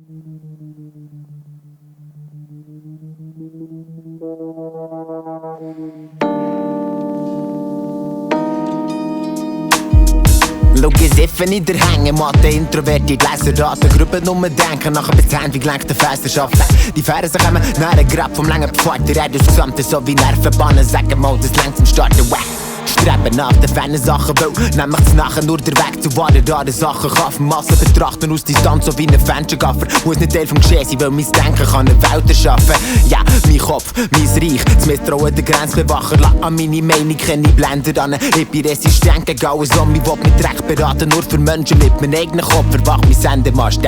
Schau, siffe in der Hängematte, Introvertiert, Läseratte, Grüble, Nur Gedanke, nachher bis Händ, glänkt, erschaffe. Die Verse kommen nere, grad vom langen Pfad, derhär Gsammte, so wie Närvebahne, Säge mal, das längt zum Starte. Sträbe nach der färne Sache, weil nämlich das Nache nur der Weg zu wahren Sachen kann von Massen betrachten aus Distanz, so wie ein Fenstergaffer. Muss nicht Teil vom Geschehen sein, weil mein Denken kann eine Welt erschaffen. Ja, mein Kopf, mein Reich, das Misstrauen der Grenzbewacher, lass an meine Meinung keine Blender an. Ich bin resistent gegen alles, was mich mit Recht beraten, nur für Menschen mit meinem eigenen Kopf erwacht mein Sendemast.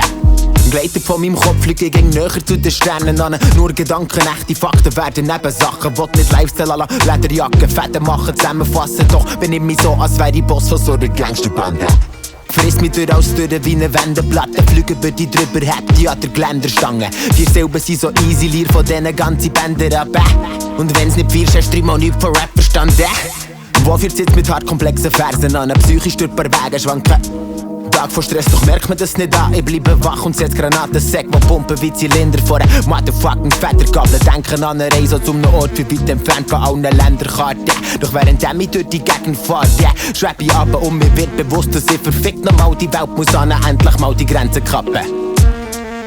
Gleitet von meinem Kopf fliege ich näher zu den Sternen an. Nur Gedanken, echte Fakten werden Nebensachen. Wollt nicht Lifestyle alla Lederjacke, Fäden machen, zusammenfassen. Doch benehme mich so, als wäre ich Boss von so einer Gangster-Bande. Frisst mich durch alles durch wie eine Wendeplatte. Flüge über die drüber, hebt die an der Geländerstange. 4 Silben sind so easy, leer von diesen ganzen Bänder ab. Und wenn's nicht viel hast, du mal nichts von Rap verstanden. Wofür sitzt mit hart komplexen Versen an? Psychisch durch paar Wege schwanken. Tag vor Stress, doch merkt man das nicht an. Ich bleibe wach und setz Granatensäck, wo pumpen wie Zylinder vor einer motherfucking Federgabel. Denken an eine Reise zu einem Ort wie weit entfernt von allen Länderkarten. Doch während ich durch die Gegend fahre, schweb ich ab und mir wird bewusst, dass ich verfickt nochmal die Welt muss an, endlich mal die Grenzen kappen.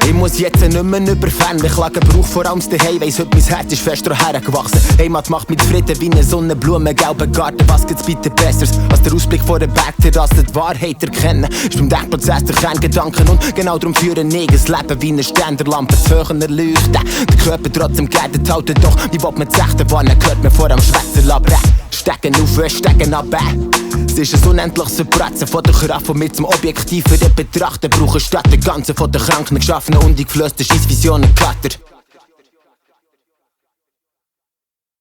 Ich muss jetzt nicht mehr überfern, ich lage Brauch vor allem daheim, weiss heute mein Herz ist fest hergewachsen. Heimat macht mit Frieden wie eine Sonnenblume, gelber Garten, was gibt's bitte Besseres, als der Ausblick vor der Bergterrasse, die Wahrheit erkennen. Ist beim Denkprozess der Kerngedanken und genau darum führen ich ein Leben wie eine Ständerlampe zu hören erleuchten. Der Körper trotzdem geerdet halten, doch wie will man die Sechte warnen, hört man vor am Schwätzer labern. Stecken auf, stecken ab. Es ist ein unendliches Pratzen von der Kraft, von mir zum objektiveren Betrachten brauche statt der ganzen von den Kranken geschaffenen und die geflößten Scheissvisionen Klatter.